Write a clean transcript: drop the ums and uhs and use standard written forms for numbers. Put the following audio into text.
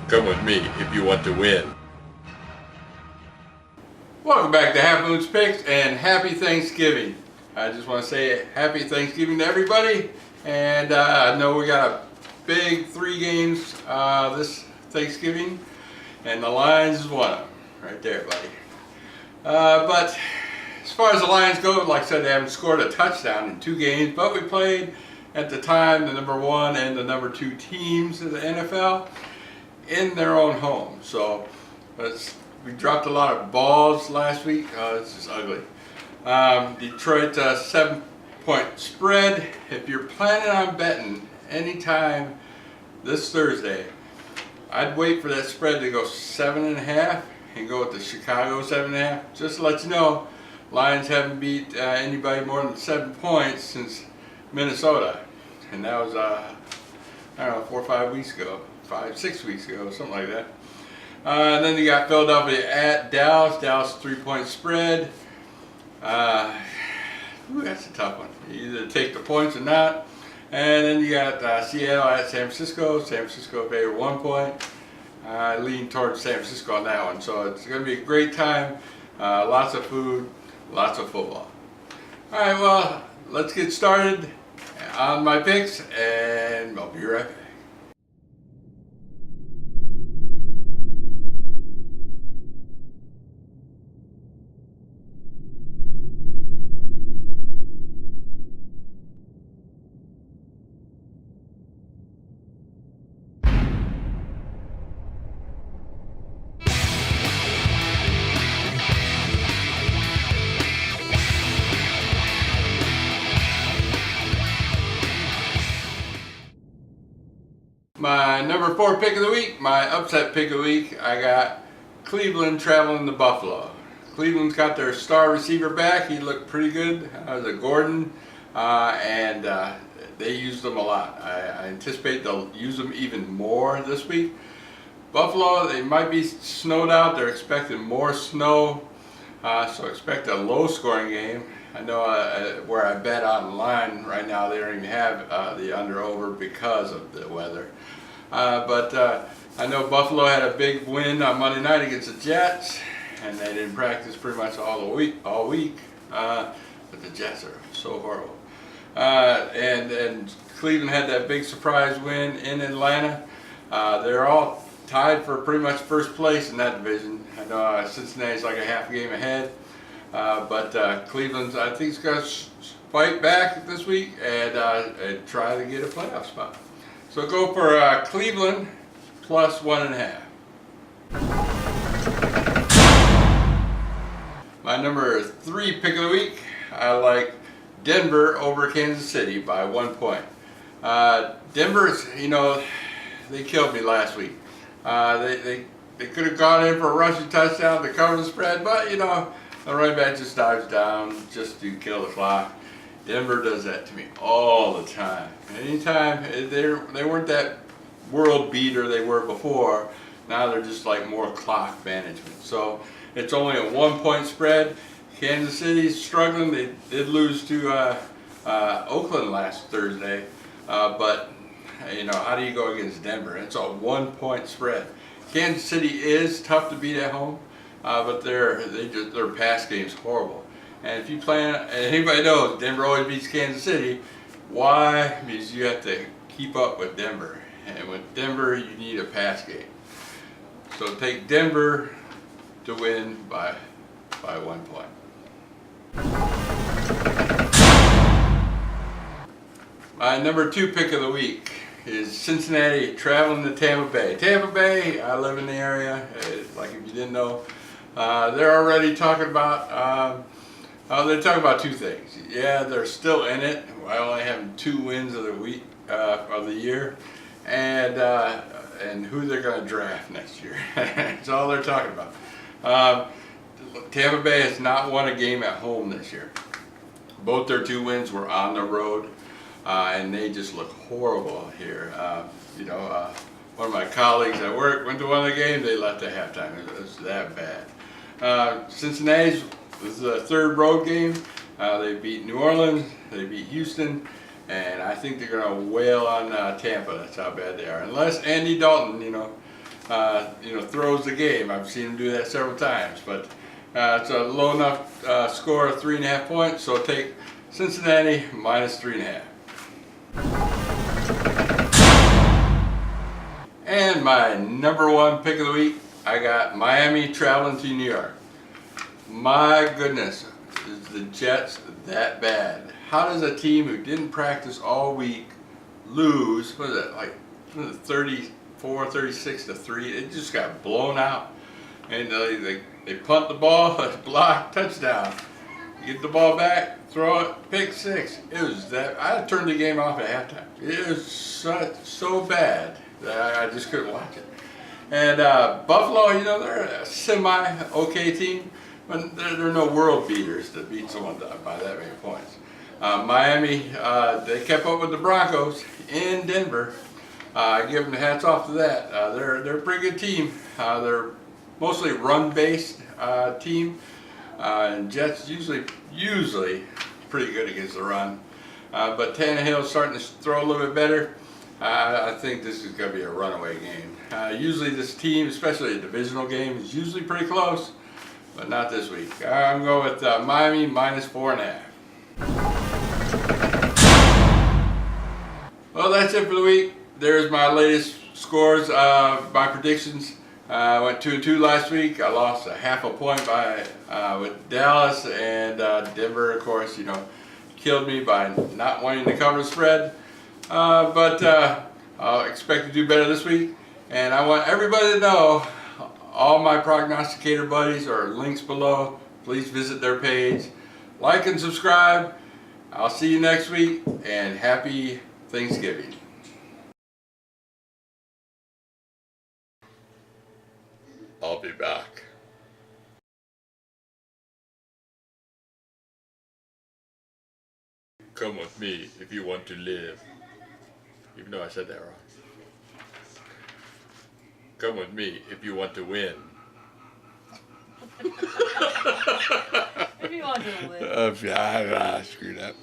Come with me if you want to win. Welcome back to Half Moon's Picks and happy Thanksgiving. I just want to say happy Thanksgiving to everybody. And I know we got a big 3 games this Thanksgiving, and the Lions is one of them. Right there, buddy. But as far as the Lions go, like I said, they haven't scored a touchdown in 2 games, but we played at the time the number 1 and the number 2 teams in the NFL in their own home. So we dropped a lot of balls last week. It's just ugly. Detroit 7-point spread. If you're planning on betting anytime this Thursday, I'd wait for that spread to go 7.5 and go with the Chicago 7.5. Just to let you know, Lions haven't beat anybody more than 7 points since Minnesota, and that was I don't know, 4 or 5 weeks ago, 6 weeks ago, something like that. And then you got Philadelphia at Dallas. Dallas 3-point spread. That's a tough one. You either take the points or not. And then you got Seattle at San Francisco. San Francisco favored 1 point. I lean towards San Francisco on that one. So it's going to be a great time. Lots of food, lots of football. All right, well, let's get started on my picks, and I'll be right back. My number 4 pick of the week, my upset pick of the week, I got Cleveland traveling to Buffalo. Cleveland's got their star receiver back. He looked pretty good. That was a Gordon, and they used him a lot. I anticipate they'll use him even more this week. Buffalo, they might be snowed out. They're expecting more snow, so expect a low-scoring game. I know where I bet online right now, they don't even have the under-over because of the weather. But I know Buffalo had a big win on Monday night against the Jets, and they didn't practice pretty much all week. But the Jets are so horrible. And Cleveland had that big surprise win in Atlanta. They're all tied for pretty much first place in that division. I know Cincinnati's like a half game ahead. But Cleveland's, I think, is going to fight back this week and try to get a playoff spot. So go for Cleveland plus 1.5. My number 3 pick of the week, I like Denver over Kansas City by 1 point. Denver's, they killed me last week. They could have gone in for a rushing touchdown to cover the spread, but the running back just dives down just to kill the clock. Denver does that to me all the time. Anytime they weren't that world beater they were before, now they're just like more clock management. So it's only a 1 point spread. Kansas City's struggling. They did lose to Oakland last Thursday, but how do you go against Denver? It's a 1 point spread. Kansas City is tough to beat at home. But their pass game's horrible. And if you plan, and anybody knows Denver always beats Kansas City. Why? Because you have to keep up with Denver. And with Denver, you need a pass game. So take Denver to win by 1 point. My number 2 pick of the week is Cincinnati traveling to Tampa Bay. Tampa Bay, I live in the area. Like if you didn't know. They're already talking about, they're talking about 2 things. Yeah, they're still in it. I only have 2 wins of the week, of the year, and who they're going to draft next year. That's all they're talking about. Tampa Bay has not won a game at home this year. Both their 2 wins were on the road, and they just look horrible here. One of my colleagues at work went to one of the games. They left at halftime. It was that bad. Cincinnati's was the 3rd road game. They beat New Orleans, they beat Houston, and I think they're going to wail on Tampa. That's how bad they are. Unless Andy Dalton, throws the game. I've seen him do that several times, but it's a low enough score of 3.5 points, so take Cincinnati minus 3.5. And my number one pick of the week, I got Miami traveling to New York. My goodness, is the Jets that bad? How does a team who didn't practice all week lose, what is it, like 34, 36-3? It just got blown out. And they punt the ball, block, touchdown. Get the ball back, throw it, pick six. It was that, I had turned the game off at halftime. It was so bad that I just couldn't watch it. And Buffalo, they're a semi-okay team, but they're no world beaters to beat someone by that many points. Miami, they kept up with the Broncos in Denver. I give them the hats off to that. They're a pretty good team. They're mostly run-based team, and Jets usually pretty good against the run. But Tannehill's starting to throw a little bit better. I think this is going to be a runaway game. Usually this team, especially a divisional game, is usually pretty close, but not this week. I'm going with Miami minus 4.5. Well, that's it for the week. There's my latest scores, my predictions. I went 2-2 last week. I lost a half a point with Dallas, and Denver, of course, killed me by not wanting to cover the spread. But I'll expect to do better this week. And I want everybody to know, all my prognosticator buddies are links below. Please visit their page. Like and subscribe. I'll see you next week, and happy Thanksgiving. I'll be back. Come with me if you want to live. Even though I said that wrong. Come with me if you want to win. If you want to live. I screwed up.